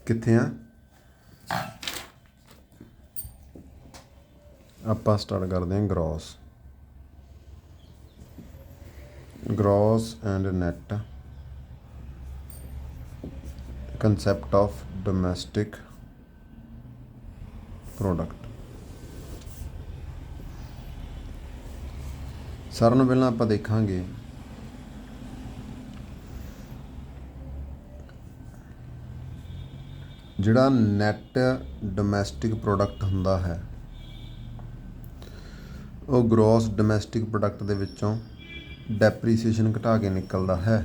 कित्थे आ ਆਪਾਂ ਸਟਾਰਟ ਕਰਦੇ ਹਾਂ gross and net concept of domestic product। ਸਾਰਿਆਂ ਨੂੰ ਪਹਿਲਾਂ ਆਪਾਂ ਦੇਖਾਂਗੇ ਜਿਹੜਾ ਨੈਟ ਡੋਮੈਸਟਿਕ ਪ੍ਰੋਡਕਟ ਹੁੰਦਾ ਹੈ ਉਹ ਗ੍ਰੋਸ ਡੋਮੈਸਟਿਕ ਪ੍ਰੋਡਕਟ ਦੇ ਵਿੱਚੋਂ ਡੈਪਰੀਸੀਏਸ਼ਨ ਘਟਾ ਕੇ ਨਿਕਲਦਾ ਹੈ।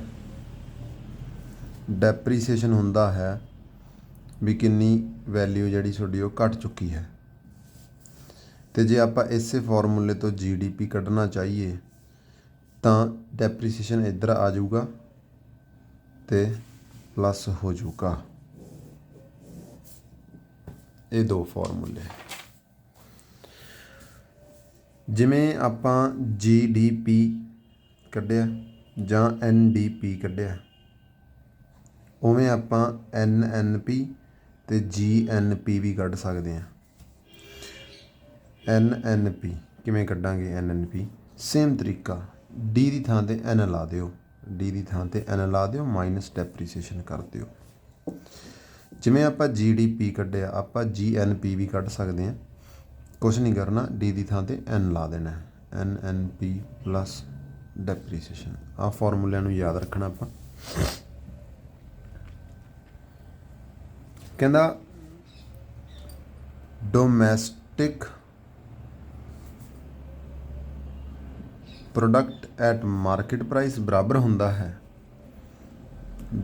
ਡੈਪਰੀਸੀਏਸ਼ਨ ਹੁੰਦਾ ਹੈ ਵੀ ਕਿੰਨੀ ਵੈਲਿਊ ਜਿਹੜੀ ਤੁਹਾਡੀ ਉਹ ਘਟ ਚੁੱਕੀ ਹੈ। ਅਤੇ ਜੇ ਆਪਾਂ ਇਸੇ ਫਾਰਮੂਲੇ ਤੋਂ GDP ਕੱਢਣਾ ਚਾਹੀਏ ਤਾਂ ਡੈਪਰੀਸੀਏਸ਼ਨ ਇੱਧਰ ਆ ਜਾਊਗਾ ਅਤੇ ਪਲੱਸ ਹੋ ਜਾਊਗਾ। ਇਹ ਦੋ ਫਾਰਮੂਲੇ ਜਿਵੇਂ ਆਪਾਂ GDP ਕੱਢਿਆ ਜਾਂ NDP ਕੱਢਿਆ ਉਵੇਂ ਆਪਾਂ NNP ਅਤੇ GNP ਵੀ ਕੱਢ ਸਕਦੇ ਹਾਂ। NNP ਕਿਵੇਂ ਕੱਢਾਂਗੇ? NNP ਸੇਮ ਤਰੀਕਾ D ਦੀ ਥਾਂ 'ਤੇ N ਲਾ ਦਿਓ, D ਦੀ ਥਾਂ 'ਤੇ N ਲਾ ਦਿਓ, ਮਾਈਨਸ ਡੈਪਰੀਸੀਏਸ਼ਨ ਕਰ ਦਿਓ। ਜਿਵੇਂ ਆਪਾਂ GDP ਕੱਢਿਆ ਆਪਾਂ GNP ਵੀ ਕੱਢ ਸਕਦੇ ਹਾਂ। ਕੁਛ ਨਹੀਂ ਕਰਨਾ, D ਦੀ ਥਾਂ 'ਤੇ N ਲਾ ਦੇਣਾ, NNP ਪਲੱਸ ਡੈਪਰੀਸੀਏਸ਼ਨ। ਆਹ ਫਾਰਮੂਲਿਆਂ ਨੂੰ ਯਾਦ ਰੱਖਣਾ ਆਪਾਂ। ਕਹਿੰਦਾ domestic product at market price ਬਰਾਬਰ ਹੁੰਦਾ ਹੈ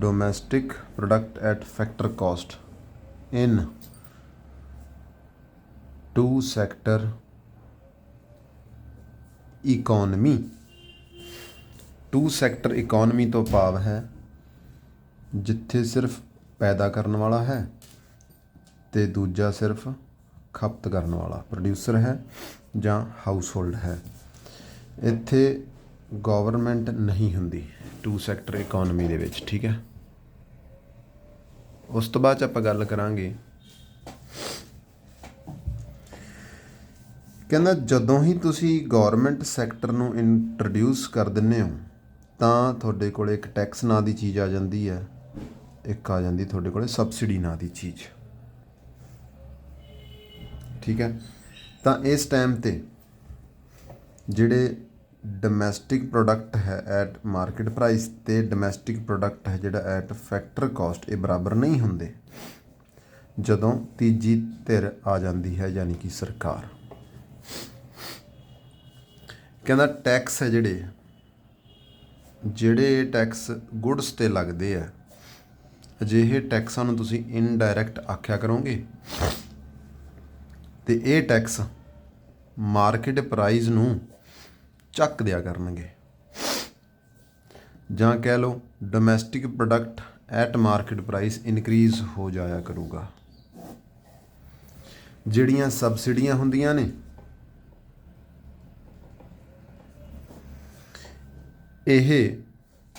domestic product at factor cost in two sector economy. Two sector economy ਤੋਂ ਭਾਵ ਹੈ ਜਿੱਥੇ ਸਿਰਫ ਪੈਦਾ ਕਰਨ ਵਾਲਾ ਹੈ ਅਤੇ ਦੂਜਾ ਸਿਰਫ ਖਪਤ ਕਰਨ ਵਾਲਾ ਪ੍ਰੋਡਿਊਸਰ ਹੈ ਜਾਂ ਹਾਊਸਹੋਲਡ ਹੈ। ਇੱਥੇ ਗਵਰਨਮੈਂਟ ਨਹੀਂ ਹੁੰਦੀ ਟੂ ਸੈਕਟਰ ਇਕੋਨਮੀ ਦੇ ਵਿੱਚ, ਠੀਕ ਹੈ। ਉਸ ਤੋਂ ਬਾਅਦ 'ਚ ਆਪਾਂ ਗੱਲ ਕਰਾਂਗੇ, ਕਹਿੰਦਾ ਜਦੋਂ ਹੀ ਤੁਸੀਂ ਗੌਰਮੈਂਟ ਸੈਕਟਰ ਨੂੰ ਇੰਟਰੋਡਿਊਸ ਕਰ ਦਿੰਦੇ ਹੋ ਤਾਂ ਤੁਹਾਡੇ ਕੋਲ ਇੱਕ ਟੈਕਸ ਨਾਂ ਦੀ ਚੀਜ਼ ਆ ਜਾਂਦੀ ਹੈ, ਇੱਕ ਆ ਜਾਂਦੀ ਤੁਹਾਡੇ ਕੋਲ ਸਬਸਿਡੀ ਨਾਂ ਦੀ ਚੀਜ਼, ਠੀਕ ਹੈ। ਤਾਂ ਇਸ ਟਾਈਮ 'ਤੇ ਜਿਹੜੇ ਡੋਮੈਸਟਿਕ ਪ੍ਰੋਡਕਟ ਹੈ ਐਟ ਮਾਰਕੀਟ ਪ੍ਰਾਈਸ ਅਤੇ ਡੋਮੈਸਟਿਕ ਪ੍ਰੋਡਕਟ ਹੈ ਜਿਹੜਾ ਐਟ ਫੈਕਟਰ ਕਾਸਟ ਇਹ ਬਰਾਬਰ ਨਹੀਂ ਹੁੰਦੇ ਜਦੋਂ ਤੀਜੀ ਧਿਰ ਆ ਜਾਂਦੀ ਹੈ, ਯਾਨੀ ਕਿ ਸਰਕਾਰ। ਕਹਿੰਦਾ ਟੈਕਸ ਹੈ ਜਿਹੜੇ ਟੈਕਸ ਗੁਡਸ 'ਤੇ ਲੱਗਦੇ ਆ ਅਜਿਹੇ ਟੈਕਸਾਂ ਨੂੰ ਤੁਸੀਂ ਇਨਡਾਇਰੈਕਟ ਆਖਿਆ ਕਰੋਗੇ ਅਤੇ ਇਹ ਟੈਕਸ ਮਾਰਕੀਟ ਪ੍ਰਾਈਸ ਨੂੰ ਚੱਕ ਦਿਆ ਕਰਨਗੇ, ਜਾਂ ਕਹਿ ਲਓ domestic product at market price increase ਹੋ ਜਾਇਆ ਕਰੂਗਾ। ਜਿਹੜੀਆਂ ਸਬਸਿਡੀਆਂ ਹੁੰਦੀਆਂ ਨੇ ਇਹ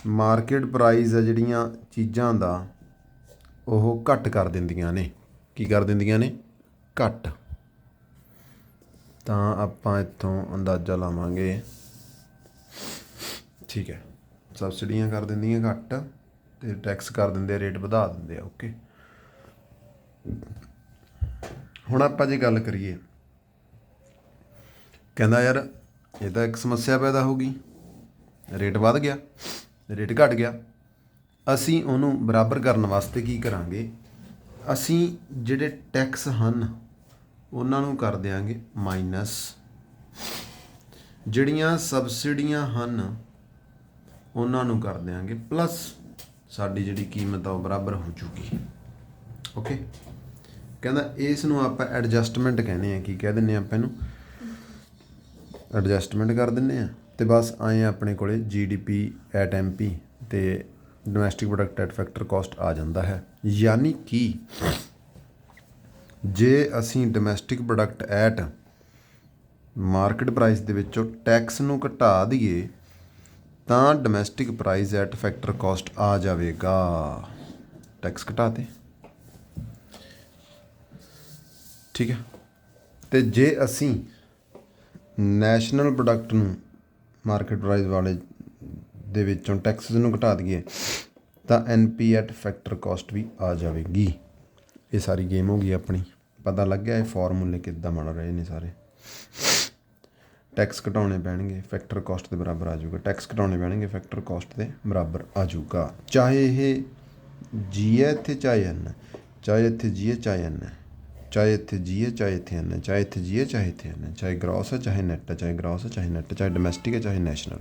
ਮਾਰਕੀਟ ਪ੍ਰਾਈਸ ਆ ਜਿਹੜੀਆਂ ਚੀਜ਼ਾਂ ਦਾ ਉਹ ਘੱਟ ਕਰ ਦਿੰਦੀਆਂ ਨੇ। ਕੀ ਕਰ ਦਿੰਦੀਆਂ ਨੇ? ਘੱਟ। ਤਾਂ ਆਪਾਂ ਇੱਥੋਂ ਅੰਦਾਜ਼ਾ ਲਾਵਾਂਗੇ, ਠੀਕ ਹੈ, ਸਬਸਿਡੀਆਂ ਕਰ ਦਿੰਦੀਆਂ ਘੱਟ ਅਤੇ ਟੈਕਸ ਕਰ ਦਿੰਦੇ, ਰੇਟ ਵਧਾ ਦਿੰਦੇ ਆ। ਓਕੇ, ਹੁਣ ਆਪਾਂ ਜੇ ਗੱਲ ਕਰੀਏ, ਕਹਿੰਦਾ ਯਾਰ ਇਹ ਤਾਂ ਇੱਕ ਸਮੱਸਿਆ ਪੈਦਾ ਹੋ ਗਈ, ਰੇਟ ਵੱਧ ਗਿਆ, ਰੇਟ ਘੱਟ ਗਿਆ। ਅਸੀਂ ਉਹਨੂੰ ਬਰਾਬਰ ਕਰਨ ਵਾਸਤੇ ਕੀ ਕਰਾਂਗੇ? ਅਸੀਂ ਜਿਹੜੇ ਟੈਕਸ ਹਨ ਉਹਨਾਂ ਨੂੰ ਕਰ ਦਿਆਂਗੇ ਮਾਈਨਸ, ਜਿਹੜੀਆਂ ਸਬਸਿਡੀਆਂ ਹਨ ਉਹਨਾਂ ਨੂੰ ਕਰ ਦਿਆਂਗੇ ਪਲੱਸ, ਸਾਡੀ ਜਿਹੜੀ ਕੀਮਤ ਆ ਉਹ ਬਰਾਬਰ ਹੋ ਜੂਗੀ। ਓਕੇ, ਕਹਿੰਦਾ ਇਸ ਨੂੰ ਆਪਾਂ ਐਡਜਸਟਮੈਂਟ ਕਹਿੰਦੇ ਹਾਂ। ਕੀ ਕਹਿ ਦਿੰਦੇ ਹਾਂ ਆਪਾਂ ਇਹਨੂੰ? ਐਡਜਸਟਮੈਂਟ ਕਰ ਦਿੰਦੇ ਹਾਂ ਅਤੇ ਬਸ ਆਏਂ ਆਪਣੇ ਕੋਲ GDP ਐਟ MP ਅਤੇ domestic product at factor cost ਆ ਜਾਂਦਾ ਹੈ। ਯਾਨੀ ਕਿ ਜੇ ਅਸੀਂ domestic product at market price ਦੇ ਵਿੱਚੋਂ ਟੈਕਸ ਨੂੰ ਘਟਾ ਦਈਏ ਤਾਂ domestic price at factor cost ਆ ਜਾਵੇਗਾ। ਟੈਕਸ ਘਟਾ 'ਤੇ ठीक है। तो जे असी नैशनल प्रोडक्ट नूं मार्केट प्राइस वाले दे विचों टैक्सिस नूं घटा दईए तो NP एट फैक्टर कॉस्ट भी आ जाएगी। ये सारी गेम हो गई अपनी। पता लग गया ये फॉर्मूले किद्दां बन रहे ने सारे। टैक्स घटाने पैणगे, फैक्टर कॉस्ट के बराबर आ जाऊगा। टैक्स घटाने पैणगे, फैक्टर कॉस्ट के बराबर आ जाऊगा। चाहे ये जी है इत्थे, चाहे एन है, चाहे इत्थे जी है, चाहे एन है, चाहे इत्थे जी है, चाहे इत्थे एन है, चाहे इत्थे जी है, चाहे इत्थे एन है, चाहे ग्रॉस है, चाहे नैट है, चाहे ग्रॉस है, चाहे नैट, चाहे डोमैसटिक है, चाहे नैशनल।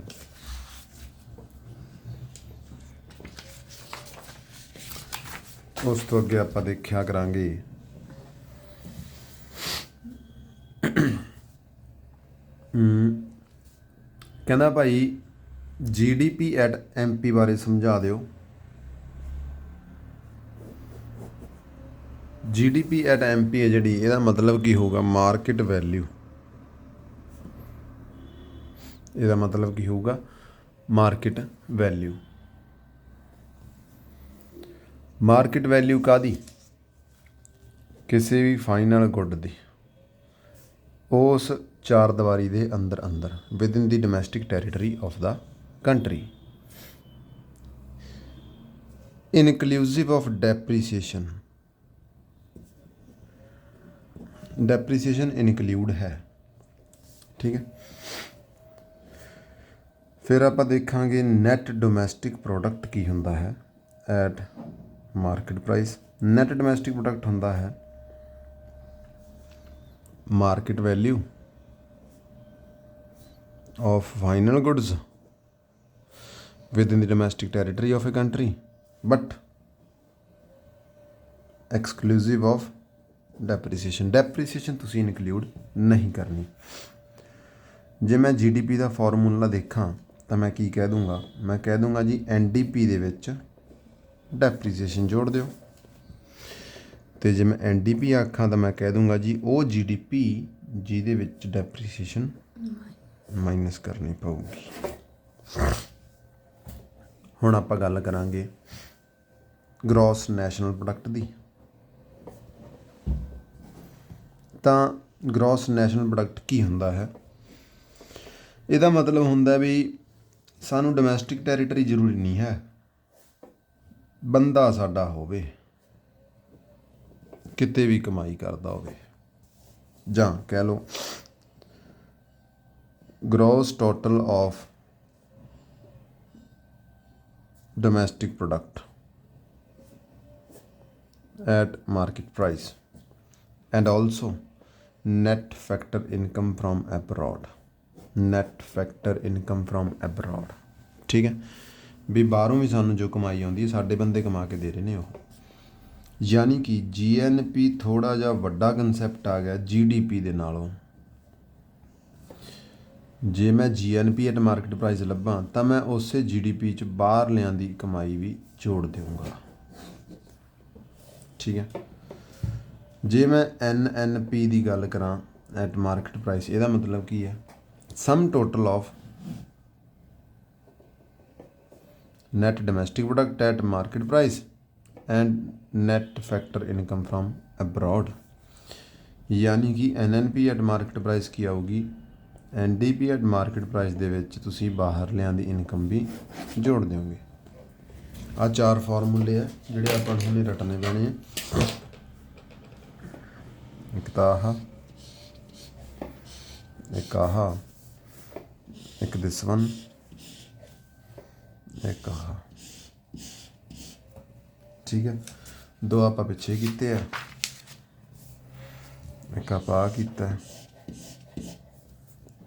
उस तो अगे आप देखा करांगे कहना भाई GDP एट MP बारे समझा दिओ। GDP एट MP है जी, यदा मतलब की होगा मार्केट वैल्यू। यदा मतलब की होगा मार्केट वैल्यू। मार्केट वैल्यू कादी? किसी भी फाइनल गुड दी उस चार दीवारी दे अंदर अंदर within the domestic territory of the country inclusive of depreciation. Depreciation include है, ठीक है। फिर आप देखांगे नैट डोमैसटिक प्रोडक्ट की हुंदा है at market price. Net domestic product हुंदा है market value of final goods within the domestic territory of a country but exclusive of depreciation. Depreciation तुसी इनकलूड नहीं करनी। जे मैं GDP का फॉर्मूला देखा तो मैं की कह दूँगा, मैं कह दूँगा जी NDP दे विच डेप्रीसीएशन जोड़ दिओ। तो जे मैं NDP आखां तो मैं कह दूँगा जी वो GDP जिहदे विच डेप्रीसीएशन माइनस करनी पऊगी। हुण आपां गल करांगे ग्रॉस नैशनल प्रोडक्ट दी। तां ग्रॉस नैशनल प्रोडक्ट की हुंदा है? इहदा मतलब हुंदा भी सानू डोमैसटिक टैरीटरी जरूरी नहीं है, बंदा साडा होवे किते भी कमाई करदा होवे, जां कह लो gross total of domestic product at market price and also net factor income from abroad. Net factor income from abroad, ठीक है। भी बाहरों भी सानू जो कमाई आउंदी है साडे बंदे कमा के दे रहे ने। यानी कि GNP थोड़ा जिहा वड्डा कंसैप्ट आ गया GDP दे नालों। जे मैं GNP एट मार्केट प्राइस लभां तो मैं उस GDP च बाहर लियां दी कमाई भी जोड़ दूँगा, ठीक है। जे मैं NNP की गल करां एट मार्केट प्राइस, ਇਹਦਾ मतलब की है sum total of net domestic product at market price and net factor income from abroad. यानी कि NNP एट मार्केट प्राइस की आऊगी NDP एट मार्केट प्राइस दे विच तुसी बाहर लियां दी इनकम भी जोड़ दोगे। आ चार फॉर्मूले है जिहड़े आपां हुणे रटने पैणे आ। एक तो आह, एक आह, एक दिस वन, एक आह, ठीक है। दो आप पिछे कीते हैं, एक आप आ कीता है,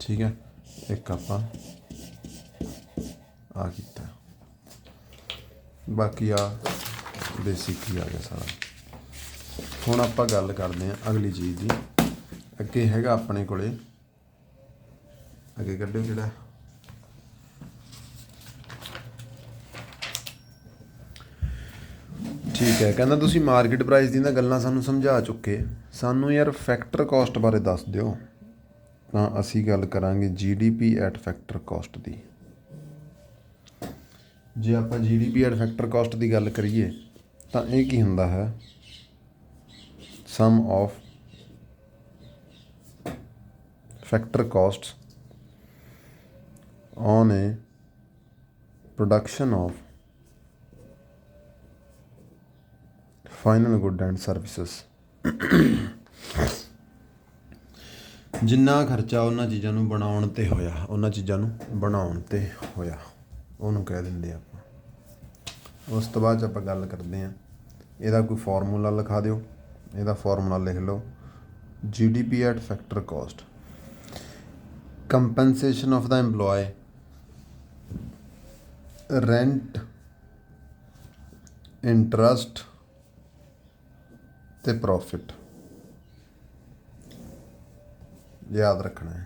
ठीक है। एक आप आ कीता है, बाकी आ बेसिक ही आ गया सारा। हुण आपां गल करते हैं अगली चीज़ की। अगे हैगा अपने कोले, अगे कड्ढो जिहड़ा ठीक है। कहना तुसी मार्केट प्राइस दी गल्लां सानू समझा चुके, सानू यार फैक्टर कॉस्ट बारे दस दिओ। तां असी गल करांगे GDP एट फैक्टर कॉस्ट दी। जे आपां GDP एट फैक्टर कॉस्ट की गल करिए तां इह की हुंदा है सम of factor costs on a production of final good and services ਜਿੰਨਾ ਖਰਚਾ ਉਹਨਾਂ ਚੀਜ਼ਾਂ ਨੂੰ ਬਣਾਉਣ 'ਤੇ ਹੋਇਆ ਉਹਨੂੰ ਕਹਿ ਦਿੰਦੇ ਆਪਾਂ। ਉਸ ਤੋਂ ਬਾਅਦ 'ਚ ਆਪਾਂ ਗੱਲ ਕਰਦੇ ਹਾਂ ਇਹਦਾ ਕੋਈ ਫਾਰਮੂਲਾ ਲਿਖਾ ਦਿਓ। ਇਹਦਾ ਫਾਰਮੂਲਾ ਲਿਖ ਲਓ GDP at factor cost, compensation of the employee, rent, interest ਤੇ ਪ੍ਰੋਫਿਟ ਯਾਦ ਰੱਖਣਾ ਹੈ।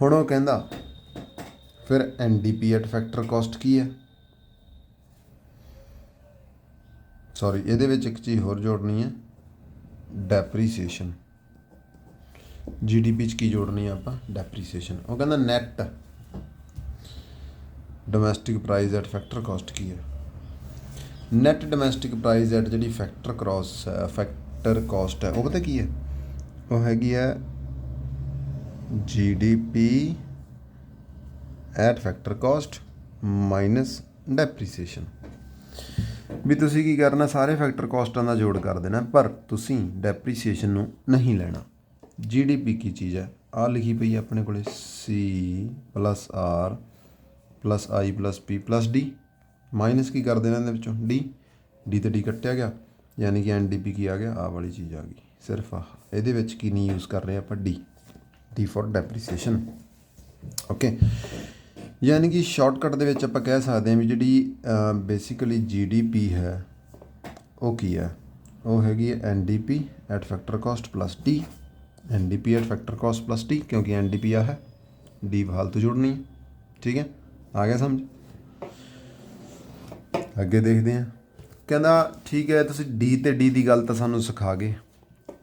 ਹੁਣ ਉਹ ਕਹਿੰਦਾ ਫਿਰ NDP at factor cost ਕੀ ਹੈ? ਸੌਰੀ, ਇਹਦੇ ਵਿੱਚ ਇੱਕ ਚੀਜ਼ ਹੋਰ ਜੋੜਨੀ ਹੈ, ਡੈਪਰੀਸੀਏਸ਼ਨ। GDP 'ਚ ਕੀ ਜੋੜਨੀ ਹੈ ਆਪਾਂ? ਡੈਪਰੀਸੀਏਸ਼ਨ। ਉਹ ਕਹਿੰਦਾ net domestic price at factor cost ਕੀ ਹੈ? ਨੈਟ ਡੋਮੈਸਟਿਕ ਪ੍ਰਾਈਸ ਐਟ ਜਿਹੜੀ ਫੈਕਟਰ ਕਾਸਟ ਹੈ ਉਹ ਪਤਾ ਕੀ ਹੈ? ਉਹ ਹੈਗੀ ਹੈ GDP at factor cost minus depreciation. ਵੀ ਤੁਸੀਂ ਕੀ ਕਰਨਾ, ਸਾਰੇ ਫੈਕਟਰ ਕਾਸਟਾਂ ਦਾ ਜੋੜ ਕਰ ਦੇਣਾ, ਪਰ ਤੁਸੀਂ ਡੈਪਰੀਸੀਏਸ਼ਨ ਨੂੰ ਨਹੀਂ ਲੈਣਾ। GDP ਕੀ ਚੀਜ਼ ਹੈ? ਆਹ ਲਿਖੀ ਪਈ ਆਪਣੇ ਕੋਲ C + R + I + P + D, minus ਕੀ ਕਰ ਦੇਣਾ ਇਹਦੇ ਵਿੱਚੋਂ? D ਤੇ D ਕੱਟਿਆ ਗਿਆ, ਯਾਨੀ ਕਿ NDP ਕੀ ਆ ਗਿਆ? ਆਹ ਵਾਲੀ ਚੀਜ਼ ਆ ਗਈ। ਸਿਰਫ ਆਹ ਇਹਦੇ ਵਿੱਚ ਕੀ ਨਹੀਂ ਯੂਜ਼ ਕਰ ਰਹੇ ਆਪਾਂ? D for ਡੈਪਰੀਸੀਏਸ਼ਨ। ਓਕੇ, ਯਾਨੀ ਕਿ ਸ਼ਾਰਟਕਟ ਦੇ ਵਿੱਚ ਆਪਾਂ ਕਹਿ ਸਕਦੇ ਹਾਂ ਵੀ ਜਿਹੜੀ ਬੇਸਿਕਲੀ GDP ਹੈ ਉਹ ਕੀ ਹੈ? ਉਹ ਹੈਗੀ ਹੈ NDP at factor cost + D। NDP at factor cost + D, ਕਿਉਂਕਿ NDP ਆ ਹੈ, D ਫਾਲਤੂ ਜੁੜਨੀ ਹੈ। ਠੀਕ ਹੈ, ਆ ਗਿਆ ਸਮਝ? ਅੱਗੇ ਦੇਖਦੇ ਹਾਂ। ਕਹਿੰਦਾ ਠੀਕ ਹੈ, ਤੁਸੀਂ D ਤੇ D ਦੀ ਗੱਲ ਤਾਂ ਸਾਨੂੰ ਸਿਖਾ ਗਏ,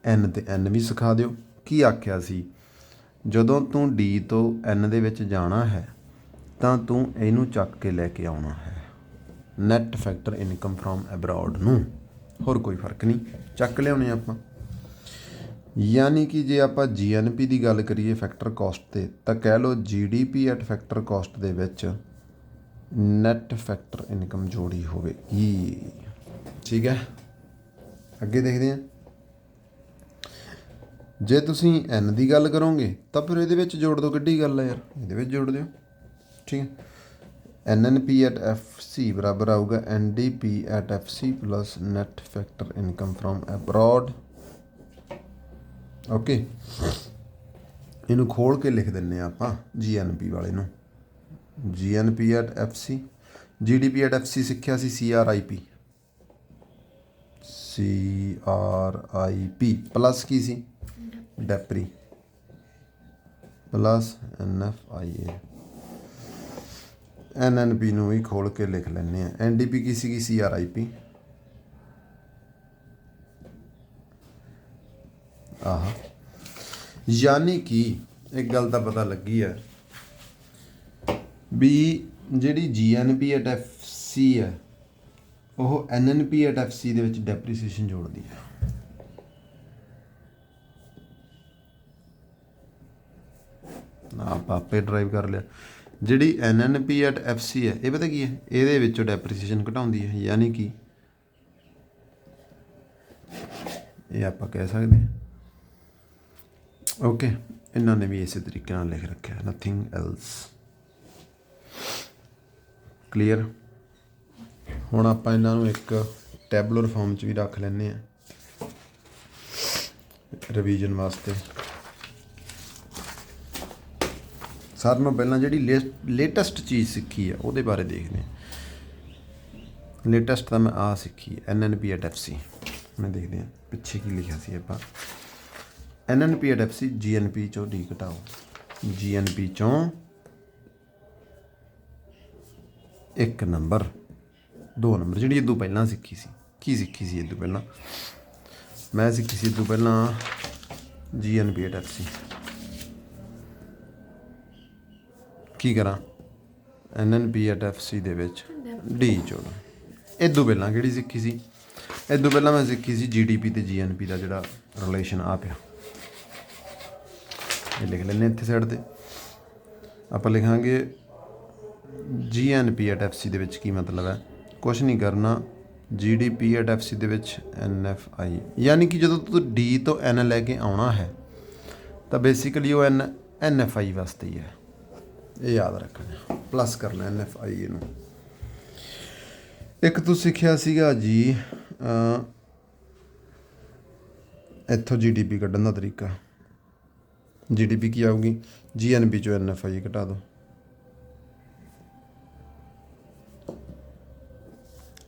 N ਤੇ N ਵੀ ਸਿਖਾ ਦਿਓ। ਕੀ ਆਖਿਆ ਸੀ? ਜਦੋਂ ਤੂੰ D ਤੋਂ N ਦੇ ਵਿੱਚ ਜਾਣਾ ਹੈ ਤਾਂ ਤੂੰ ਇਹਨੂੰ ਚੱਕ ਕੇ ਲੈ ਕੇ ਆਉਣਾ ਹੈ, net factor income from abroad ਨੂੰ। ਹੋਰ ਕੋਈ ਫਰਕ ਨਹੀਂ, ਚੱਕ ਲਿਆਉਣੇ ਆਪਾਂ। ਯਾਨੀ ਕਿ ਜੇ ਆਪਾਂ GNP ਦੀ ਗੱਲ ਕਰੀਏ ਫੈਕਟਰ ਕਾਸਟ 'ਤੇ, ਤਾਂ ਕਹਿ ਲਓ GDP ਐਟ ਫੈਕਟਰ ਕਾਸਟ ਦੇ ਵਿੱਚ ਨੈਟ ਫੈਕਟਰ ਇਨਕਮ ਜੋੜੀ ਹੋਵੇਗੀ। ਠੀਕ ਹੈ, ਅੱਗੇ ਦੇਖਦੇ ਹਾਂ। ਜੇ ਤੁਸੀਂ N ਦੀ ਗੱਲ ਕਰੋਗੇ ਤਾਂ ਫਿਰ ਇਹਦੇ ਵਿੱਚ ਜੋੜ ਦਿਓ। ਕਿੱਡੀ ਗੱਲ ਹੈ ਯਾਰ, ਇਹਦੇ ਵਿੱਚ ਜੋੜ ਦਿਓ। ਠੀਕ ਹੈ, NNP ਐਟ FC ਬਰਾਬਰ ਆਊਗਾ NDP at FC + net factor income from abroad. Okay, ਇਹਨੂੰ ਖੋਲ ਕੇ ਲਿਖ ਦਿੰਦੇ ਹਾਂ ਆਪਾਂ GNP ਵਾਲੇ ਨੂੰ। GNP at FC, GDP at FC ਸਿੱਖਿਆ ਸੀ CRIP ਪਲੱਸ ਕੀ ਸੀ? ਡੈਪਰੀ ਪਲੱਸ NFIA। NNP ਨੂੰ ਵੀ ਖੋਲ ਕੇ ਲਿਖ ਲੈਂਦੇ ਹਾਂ। NDP ਕੀ ਸੀਗੀ? CRIP। ਆਹ, ਯਾਨੀ ਕਿ ਇੱਕ ਗੱਲ ਤਾਂ ਪਤਾ ਲੱਗੀ ਹੈ ਵੀ ਜਿਹੜੀ GNP ਐਟ FC ਹੈ ਉਹ NNP ਐਟ FC ਦੇ ਵਿੱਚ ਡੈਪਰੀਸੀਏਸ਼ਨ ਜੋੜਦੀ ਹੈ। ਆਪਾਂ ਆਪੇ ਡਰਾਈਵ ਕਰ ਲਿਆ। ਜਿਹੜੀ NNP ਐਟ FC ਹੈ ਇਹ ਪਤਾ ਕੀ ਹੈ? ਇਹਦੇ ਵਿੱਚੋਂ ਡੈਪਰੀਸੀਏਸ਼ਨ ਘਟਾਉਂਦੀ ਹੈ, ਯਾਨੀ ਕਿ ਇਹ ਆਪਾਂ ਕਹਿ ਸਕਦੇ ਹਾਂ। ਓਕੇ, ਇਹਨਾਂ ਨੇ ਵੀ ਇਸੇ ਤਰੀਕੇ ਨਾਲ ਲਿਖ ਰੱਖਿਆ, ਨਥਿੰਗ ਐਲਸ। ਕਲੀਅਰ? ਹੁਣ ਆਪਾਂ ਇਹਨਾਂ ਨੂੰ ਇੱਕ ਟੈਬੂਲਰ ਫਾਰਮ 'ਚ ਵੀ ਰੱਖ ਲੈਂਦੇ ਹਾਂ ਰਿਵੀਜ਼ਨ ਵਾਸਤੇ। ਸਾਰਿਆਂ ਨਾਲੋਂ ਪਹਿਲਾਂ ਜਿਹੜੀ ਲੇਟੈਸਟ ਚੀਜ਼ ਸਿੱਖੀ ਹੈ ਉਹਦੇ ਬਾਰੇ ਦੇਖਦੇ ਹਾਂ। ਲੇਟੈਸਟ ਤਾਂ ਮੈਂ ਆਹ ਸਿੱਖੀ ਹੈ NNP ਐਟ FC। ਮੈਂ ਦੇਖਦੇ ਹਾਂ ਪਿੱਛੇ ਕੀ ਲਿਖਿਆ ਸੀ ਆਪਾਂ। NNP ਐਟ FC GNP 'ਚੋਂ D ਘਟਾਓ, GNP 'ਚੋਂ 1 ਨੰਬਰ 2 ਨੰਬਰ। ਜਿਹੜੀ ਇਦੋਂ ਪਹਿਲਾਂ ਸਿੱਖੀ ਸੀ, ਕੀ ਸਿੱਖੀ ਸੀ ਇਦੋਂ ਪਹਿਲਾਂ? ਮੈਂ ਸਿੱਖੀ ਸੀ ਇਦੋਂ ਪਹਿਲਾਂ GNP ਐਟ FC। ਕੀ ਕਰਾਂ? NNP ਐਟ FC ਦੇ ਵਿੱਚ D ਜੋੜਾਂ। ਇਦੋਂ ਪਹਿਲਾਂ ਕਿਹੜੀ ਸਿੱਖੀ ਸੀ? ਇਦੋਂ ਪਹਿਲਾਂ ਮੈਂ ਸਿੱਖੀ ਸੀ GDP ਤੇ GNP ਦਾ ਜਿਹੜਾ ਰਿਲੇਸ਼ਨ ਆ ਪਿਆ। ਇਹ ਲਿਖ ਲੈਂਦੇ ਇੱਥੇ ਸਾਈਡ 'ਤੇ। ਆਪਾਂ ਲਿਖਾਂਗੇ GNP ਐਟ FC ਦੇ ਵਿੱਚ ਕੀ ਮਤਲਬ ਹੈ, ਕੁਛ ਨਹੀਂ ਕਰਨਾ, GDP ਐਟ FC ਦੇ ਵਿੱਚ NFI, ਯਾਨੀ ਕਿ ਜਦੋਂ ਤੂੰ D ਤੋਂ N ਲੈ ਕੇ ਆਉਣਾ ਹੈ ਤਾਂ ਬੇਸਿਕਲੀ ਉਹ NFI ਵਾਸਤੇ ਹੀ ਹੈ, ਇਹ ਯਾਦ ਰੱਖਣਾ, ਪਲੱਸ ਕਰ ਲੈ NFI ਇਹਨੂੰ। ਇੱਕ ਤੂੰ ਸਿੱਖਿਆ ਸੀਗਾ ਜੀ ਇੱਥੋਂ GDP ਕੱਢਣ ਦਾ ਤਰੀਕਾ। GDP ਕੀ ਆਊਗੀ, GNP ਚੋਂ NFI ਘਟਾ ਦਿਓ।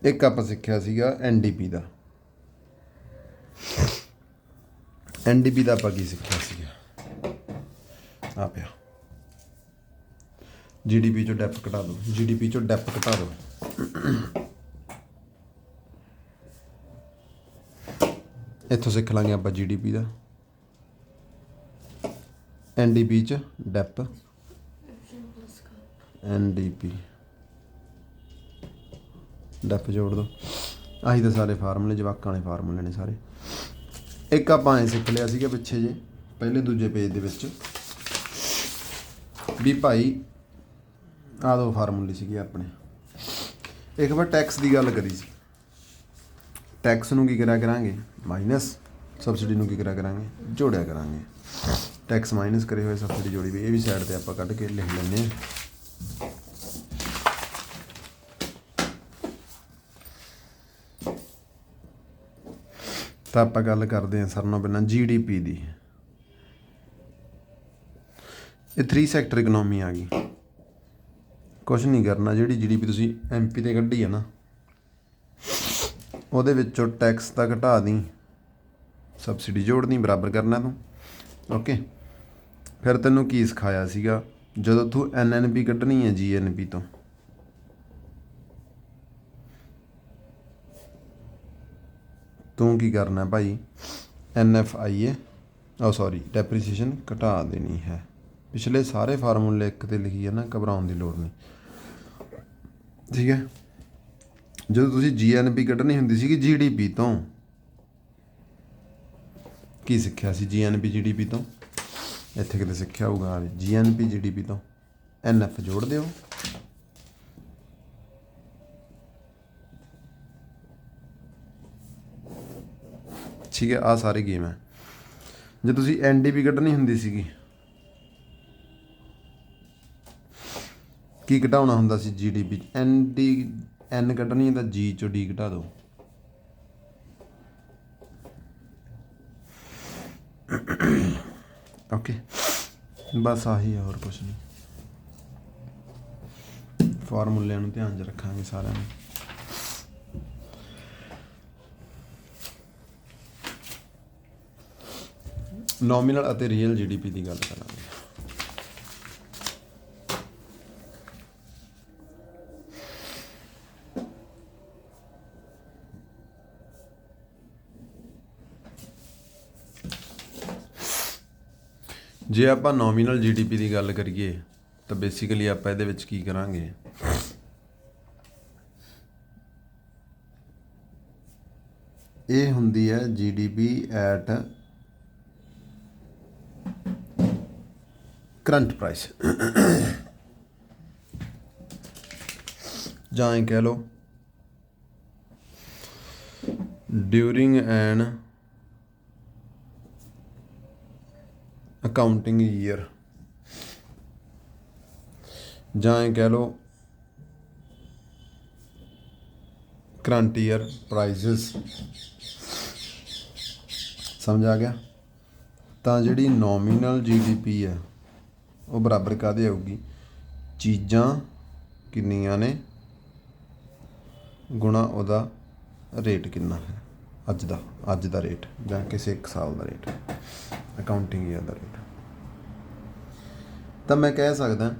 ਇੱਕ ਆਪਾਂ ਸਿੱਖਿਆ ਸੀਗਾ NDP ਦਾ। NDP ਦਾ ਆਪਾਂ ਕੀ ਸਿੱਖਿਆ ਸੀਗਾ, ਆ ਪਿਆ GDP ਚੋਂ ਡੈਪ ਘਟਾ ਦਿਓ, GDP ਚੋਂ ਡੈਪ ਘਟਾ ਦਿਓ। ਇੱਥੋਂ ਸਿੱਖ ਲਾਂਗੇ ਆਪਾਂ GDP ਦਾ, NDP ਚ ਡੈਪ, NDP ਡੈਪ ਜੋੜ ਦਿਓ। ਆਹੀ ਤਾਂ ਸਾਰੇ ਫਾਰਮੂਲੇ, ਜਵਾਕਾਂ ਵਾਲੇ ਫਾਰਮੂਲੇ ਨੇ ਸਾਰੇ। ਇੱਕ ਆਪਾਂ ਐਂ ਸਿੱਖ ਲਿਆ ਸੀਗਾ ਪਿੱਛੇ ਜੇ ਪਹਿਲੇ ਦੂਜੇ ਪੇਜ ਦੇ ਵਿੱਚ ਵੀ ਭਾਈ ਆਹ ਦੋ ਫਾਰਮੂਲੇ ਸੀਗੇ ਆਪਣੇ। ਇੱਕ ਵਾਰ ਟੈਕਸ ਦੀ ਗੱਲ ਕਰੀ ਸੀ, ਟੈਕਸ ਨੂੰ ਕੀ ਕਰਿਆ ਕਰਾਂਗੇ ਮਾਈਨਸ, ਸਬਸਿਡੀ ਨੂੰ ਕੀ ਕਰਿਆ ਕਰਾਂਗੇ ਜੋੜਿਆ ਕਰਾਂਗੇ। ਟੈਕਸ ਮਾਈਨਸ ਕਰੇ ਹੋਏ ਸਬਸਿਡੀ ਜੋੜੀ ਵੀ, ਇਹ ਵੀ ਸਾਈਡ 'ਤੇ ਆਪਾਂ ਕੱਢ ਕੇ ਲਿਖ ਲੈਂਦੇ ਹਾਂ। ਤਾਂ ਆਪਾਂ ਗੱਲ ਕਰਦੇ ਹਾਂ ਸਾਰਿਆਂ ਨਾਲੋਂ ਪਹਿਲਾਂ GDP ਦੀ। ਇਹ 3 ਸੈਕਟਰ ਇਕਨੋਮੀ ਆ ਗਈ। ਕੁਛ ਨਹੀਂ ਕਰਨਾ, ਜਿਹੜੀ GDP ਤੁਸੀਂ MP ਤੇ ਕੱਢੀ ਹੈ ਨਾ, ਉਹਦੇ ਵਿੱਚੋਂ ਟੈਕਸ ਤਾਂ ਘਟਾ ਦੀ, ਸਬਸਿਡੀ ਜੋੜਨੀ, ਬਰਾਬਰ ਕਰਨਾ ਤੂੰ। ਓਕੇ, ਫਿਰ ਤੈਨੂੰ ਕੀ ਸਿਖਾਇਆ ਸੀਗਾ, ਜਦੋਂ ਤੂੰ NNP ਕੱਢਣੀ ਹੈ GNP ਤੋਂ, ਤੂੰ ਕੀ ਕਰਨਾ ਭਾਈ, NFI ਡੈਪਰੀਸੀਏਸ਼ਨ ਘਟਾ ਦੇਣੀ ਹੈ। ਪਿਛਲੇ ਸਾਰੇ ਫਾਰਮੂਲੇ ਇੱਕ 'ਤੇ ਲਿਖੀ ਹੈ ਨਾ, ਘਬਰਾਉਣ ਦੀ ਲੋੜ ਨਹੀਂ, ਠੀਕ ਹੈ। ਜਦੋਂ ਤੁਸੀਂ GNP ਕੱਢਣੀ ਹੁੰਦੀ ਸੀਗੀ GDP ਤੋਂ, ਕੀ ਸਿੱਖਿਆ ਸੀ GNP GDP ਤੋਂ, ਇੱਥੇ ਕਿਤੇ ਸਿੱਖਿਆ ਹੋਊਗਾ GNP GDP ਤੋਂ NF ਜੋੜ ਦਿਓ। ਠੀਕ ਹੈ, ਆਹ ਸਾਰੀ ਗੇਮ ਹੈ। ਜੇ ਤੁਸੀਂ NDP ਕੱਢਣੀ ਹੁੰਦੀ ਸੀਗੀ, ਕੀ ਘਟਾਉਣਾ ਹੁੰਦਾ ਸੀ GDP, N ਕੱਢਣੀ ਹੈ ਤਾਂ G ਚੋਂ D ਘਟਾ ਦਿਓ। ਓਕੇ, ਬਸ ਆਹੀ ਹੈ, ਹੋਰ ਕੁਛ ਨਹੀਂ। ਫਾਰਮੂਲਿਆਂ ਨੂੰ ਧਿਆਨ 'ਚ ਰੱਖਾਂਗੇ ਸਾਰਿਆਂ ਨੂੰ। ਨੋਮੀਨਲ ਅਤੇ ਰੀਅਲ GDP ਦੀ ਗੱਲ ਕਰਾਂਗੇ। ਜੇ ਆਪਾਂ ਨੋਮੀਨਲ GDP ਦੀ ਗੱਲ ਕਰੀਏ ਤਾਂ ਬੇਸਿਕਲੀ ਆਪਾਂ ਇਹਦੇ ਵਿੱਚ ਕੀ ਕਰਾਂਗੇ, ਇਹ ਹੁੰਦੀ ਹੈ GDP ਐਟ ਕਰੰਟ ਪ੍ਰਾਈਸ, ਜਾਂ ਇਹ ਕਹਿ ਲਓ ਡਿਊਰਿੰਗ ਐਨ ਅਕਾਊਂਟਿੰਗ ਈਅਰ, ਜਾਂ ਇਹ ਕਹਿ ਲਓ ਕਰੰਟ ਈਅਰ ਪ੍ਰਾਈਸਿਸ। ਸਮਝ ਆ ਗਿਆ। ਤਾਂ ਜਿਹੜੀ ਨੋਮੀਨਲ GDP ਹੈ ਉਹ ਬਰਾਬਰ ਕਾਹਦੇ ਆਊਗੀ, ਚੀਜ਼ਾਂ ਕਿੰਨੀਆਂ ਨੇ ਗੁਣਾ ਉਹਦਾ ਰੇਟ ਕਿੰਨਾ ਹੈ, ਅੱਜ ਦਾ ਰੇਟ, ਜਾਂ ਕਿਸੇ ਇੱਕ ਸਾਲ ਦਾ ਰੇਟ, ਅਕਾਊਂਟਿੰਗ ਈਅਰ ਦਾ ਰੇਟ। ਤਾਂ ਮੈਂ ਕਹਿ ਸਕਦਾ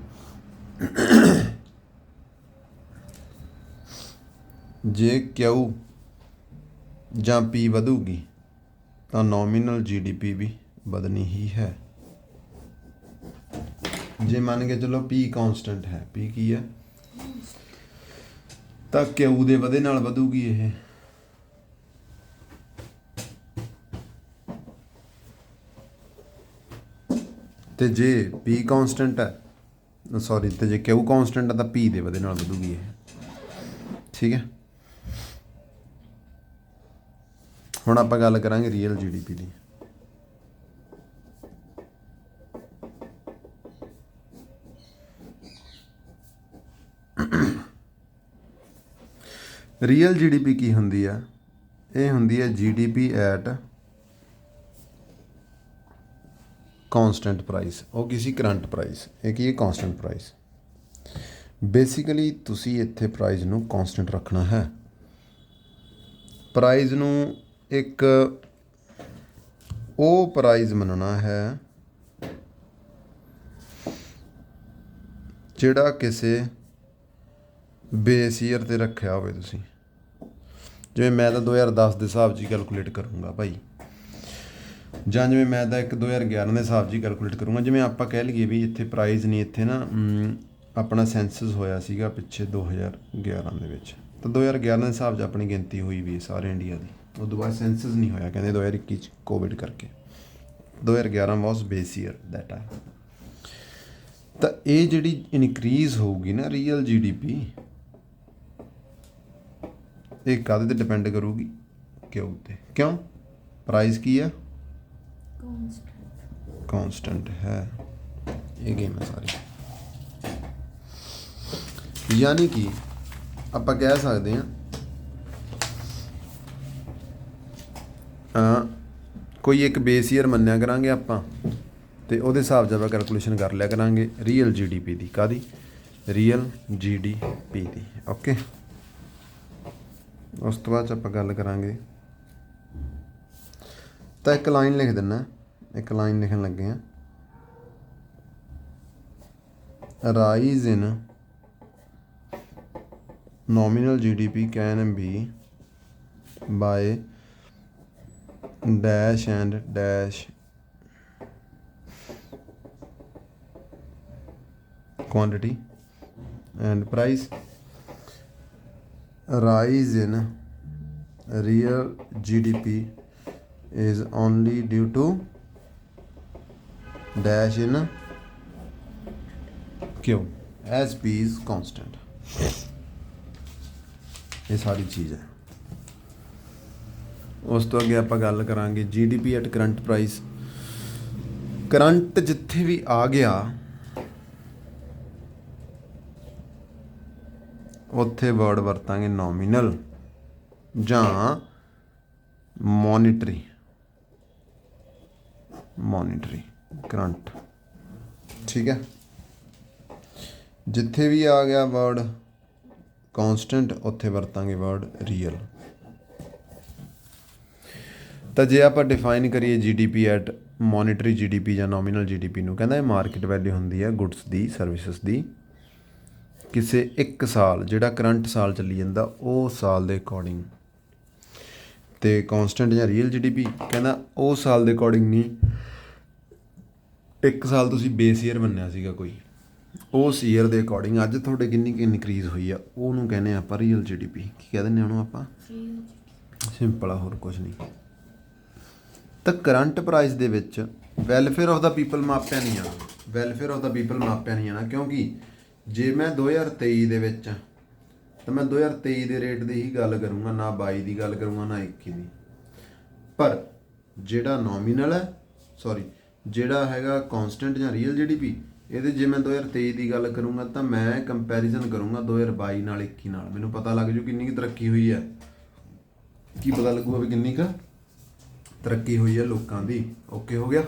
ਜੇ Q ਜਾਂ P ਵਧੂਗੀ ਤਾਂ ਨੋਮੀਨਲ GDP ਵੀ ਵਧਣੀ ਹੀ ਹੈ। ਜੇ ਮੰਨ ਕੇ ਚਲੋ P ਕਾਂਸਟੈਂਟ ਹੈ, P ਕੀ ਹੈ, ਤਾਂ Q ਦੇ ਵਧੇ ਨਾਲ ਵਧੂਗੀ ਇਹ। ਤੇ ਜੇ P ਕਾਂਸਟੈਂਟ ਹੈ ਸੌਰੀ ਤੇ ਜੇ Q ਕਾਂਸਟੈਂਟ ਹੈ ਤਾਂ P ਦੇ ਵਧੇ ਨਾਲ ਵਧੂਗੀ ਇਹ। ਠੀਕ ਹੈ, ਹੁਣ ਆਪਾਂ ਗੱਲ ਕਰਾਂਗੇ ਰੀਅਲ GDP ਦੀ। ਰੀਅਲ GDP ਕੀ ਹੁੰਦੀ ਆ? ਇਹ ਹੁੰਦੀ ਹੈ GDP ਐਟ ਕਾਂਸਟੈਂਟ ਪ੍ਰਾਈਸ। ਉਹ ਕਿਸੇ ਕਰੰਟ ਪ੍ਰਾਈਸ, ਇਹ ਕੀ ਹੈ ਕਾਂਸਟੈਂਟ ਪ੍ਰਾਈਸ। ਬੇਸਿਕਲੀ ਤੁਸੀਂ ਇੱਥੇ ਪ੍ਰਾਈਸ ਨੂੰ ਕਾਂਸਟੈਂਟ ਰੱਖਣਾ ਹੈ। ਪ੍ਰਾਈਸ ਨੂੰ ਇੱਕ ਉਹ ਪ੍ਰਾਈਸ ਮੰਨਣਾ ਹੈ ਜਿਹੜਾ ਕਿਸੇ ਬੇਸ ਈਅਰ 'ਤੇ ਰੱਖਿਆ ਹੋਵੇ ਤੁਸੀਂ। ਜਿਵੇਂ ਮੈਂ ਤਾਂ 2010 ਦੇ ਹਿਸਾਬ 'ਚ ਹੀ ਕੈਲਕੂਲੇਟ ਕਰੂੰਗਾ ਭਾਈ, ਜਾਂ ਜਿਵੇਂ ਮੈਂ ਤਾਂ ਇੱਕ 2011 ਦੇ ਹਿਸਾਬ 'ਚ ਹੀ ਕੈਲਕੂਲੇਟ ਕਰੂੰਗਾ। ਜਿਵੇਂ ਆਪਾਂ ਕਹਿ ਲਈਏ ਵੀ ਇੱਥੇ ਪ੍ਰਾਈਸ ਨਹੀਂ, ਇੱਥੇ ਨਾ ਆਪਣਾ ਸੈਂਸਸ ਹੋਇਆ ਸੀਗਾ ਪਿੱਛੇ 2011 ਦੇ ਵਿੱਚ, ਤਾਂ 2011 ਦੇ ਹਿਸਾਬ 'ਚ ਆਪਣੀ ਗਿਣਤੀ ਹੋਈ ਵੀ ਸਾਰੇ ਇੰਡੀਆ ਦੀ। ਉਦੋਂ ਬਾਅਦ ਸੈਂਸਸ ਨਹੀਂ ਹੋਇਆ, ਕਹਿੰਦੇ 2021 'ਚ ਕੋਵਿਡ ਕਰਕੇ। 2011 ਵਾਸ ਬੇਸ ਈਅਰ ਦੈਟ ਟਾਈਮ। ਤਾਂ ਇਹ ਜਿਹੜੀ ਇਨਕਰੀਜ਼ ਹੋਊਗੀ ਨਾ ਰੀਅਲ GDP, ਇਹ ਕਾਹਦੇ ਤੇ ਡਿਪੈਂਡ ਕਰੂਗੀ? ਕਿਉਂ ਤੇ। ਕਿਉਂ? ਪ੍ਰਾਈਸ ਕੀ ਹੈ? ਕਾਂਸਟੈਂਟ ਹੈ। ਇਹ ਗੇਮ ਹੈ ਸਾਰੀ। ਯਾਨੀ ਕਿ ਆਪਾਂ ਕਹਿ ਸਕਦੇ ਹਾਂ ਕੋਈ ਇੱਕ ਬੇਸ ਈਅਰ ਮੰਨਿਆ ਕਰਾਂਗੇ ਆਪਾਂ, ਤੇ ਉਹਦੇ ਹਿਸਾਬ 'ਚ ਆਪਾਂ ਕੈਲਕੂਲੇਸ਼ਨ ਕਰ ਲਿਆ ਕਰਾਂਗੇ ਰੀਅਲ GDP ਦੀ। ਕਾਹਦੀ? ਰੀਅਲ GDP ਦੀ। ਓਕੇ, ਉਸ ਤੋਂ ਬਾਅਦ 'ਚ ਆਪਾਂ ਗੱਲ ਕਰਾਂਗੇ। ਤਾਂ ਇੱਕ ਲਾਈਨ ਲਿਖ ਦਿੰਦਾ, ਇੱਕ ਲਾਈਨ ਲਿਖਣ ਲੱਗੇ ਹਾਂ। Rise in nominal GDP can be by dash and dash quantity and price. Rise in real GDP is only due to dash in Q as P is constant. ਇਹ ਸਾਰੀ ਚੀਜ਼ ਹੈ। ਉਸ ਤੋਂ ਅੱਗੇ ਆਪਾਂ ਗੱਲ ਕਰਾਂਗੇ GDP at current price. Current ਜਿੱਥੇ ਵੀ ਆ ਗਿਆ ਉੱਥੇ ਵਰਡ ਵਰਤਾਂਗੇ ਨੋਮੀਨਲ ਜਾਂ ਮੋਨੀਟਰੀ ਕਰੰਟ। ਠੀਕ ਹੈ, ਜਿੱਥੇ ਵੀ ਆ ਗਿਆ ਵਰਡ ਕਾਂਸਟੈਂਟ ਉੱਥੇ ਵਰਤਾਂਗੇ ਵਰਡ ਰੀਅਲ। ਤਾਂ ਜੇ ਆਪਾਂ ਡਿਫਾਈਨ ਕਰੀਏ GDP ਐਟ ਮੋਨੀਟਰੀ GDP ਜਾਂ ਨੋਮੀਨਲ GDP ਨੂੰ, ਕਹਿੰਦਾ ਇਹ ਮਾਰਕੀਟ ਵੈਲਿਊ ਹੁੰਦੀ ਹੈ ਗੁੱਡਸ ਦੀ, ਸਰਵਿਸਿਜ਼ ਦੀ, ਕਿਸੇ ਇੱਕ ਸਾਲ ਜਿਹੜਾ ਕਰੰਟ ਸਾਲ ਚੱਲੀ ਜਾਂਦਾ ਉਹ ਸਾਲ ਦੇ ਅਕੋਰਡਿੰਗ। ਤੇ ਕਾਂਸਟੈਂਟ ਜਾਂ ਰੀਅਲ GDP ਕਹਿੰਦਾ ਉਹ ਸਾਲ ਦੇ ਅਕੋਰਡਿੰਗ ਨਹੀਂ, ਇੱਕ ਸਾਲ ਤੁਸੀਂ ਬੇਸ ਈਅਰ ਮੰਨਿਆ ਸੀਗਾ ਕੋਈ, ਉਸ ਈਅਰ ਦੇ ਅਕੋਰਡਿੰਗ ਅੱਜ ਤੁਹਾਡੇ ਕਿੰਨੀ ਕੁ ਇਨਕਰੀਜ਼ ਹੋਈ ਆ ਉਹਨੂੰ ਕਹਿੰਦੇ ਆਪਾਂ ਰੀਅਲ GDP। ਕੀ ਕਹਿ ਦਿੰਦੇ ਉਹਨੂੰ ਆਪਾਂ? ਸਿੰਪਲ ਆ, ਹੋਰ ਕੁਝ ਨਹੀਂ। ਤਾਂ ਕਰੰਟ ਪ੍ਰਾਈਸ ਦੇ ਵਿੱਚ ਵੈਲਫੇਅਰ ਆਫ ਦਾ ਪੀਪਲ ਮਾਪਿਆ ਨਹੀਂ ਆਣਾ, ਵੈਲਫੇਅਰ ਆਫ ਦਾ ਪੀਪਲ ਮਾਪਿਆ ਨਹੀਂ ਆਣਾ, ਕਿਉਂਕਿ ਜੇ ਮੈਂ 2023 ਦੇ ਵਿੱਚ ਤਾਂ ਮੈਂ 2023 ਦੇ ਰੇਟ ਦੀ ਹੀ ਗੱਲ ਕਰੂੰਗਾ, ਨਾ 22 ਦੀ ਗੱਲ ਕਰੂੰਗਾ ਨਾ 21 ਦੀ। ਪਰ ਜਿਹੜਾ ਨੋਮੀਨਲ ਹੈ ਜਿਹੜਾ ਹੈਗਾ ਕਾਂਸਟੈਂਟ ਜਾਂ ਰੀਅਲ GDP, ਇਹਦੇ ਜੇ ਮੈਂ 2023 ਦੀ ਗੱਲ ਕਰੂੰਗਾ ਤਾਂ ਮੈਂ ਕੰਪੈਰੀਜ਼ਨ ਕਰੂੰਗਾ 2022 ਨਾਲ 21 ਨਾਲ। ਮੈਨੂੰ ਪਤਾ ਲੱਗ ਜੂ ਕਿੰਨੀ ਕੁ ਤਰੱਕੀ ਹੋਈ ਹੈ। ਕੀ ਪਤਾ ਲੱਗੂਗਾ ਵੀ ਕਿੰਨੀ ਕੁ ਤਰੱਕੀ ਹੋਈ ਹੈ ਲੋਕਾਂ ਦੀ। ਓਕੇ ਹੋ ਗਿਆ।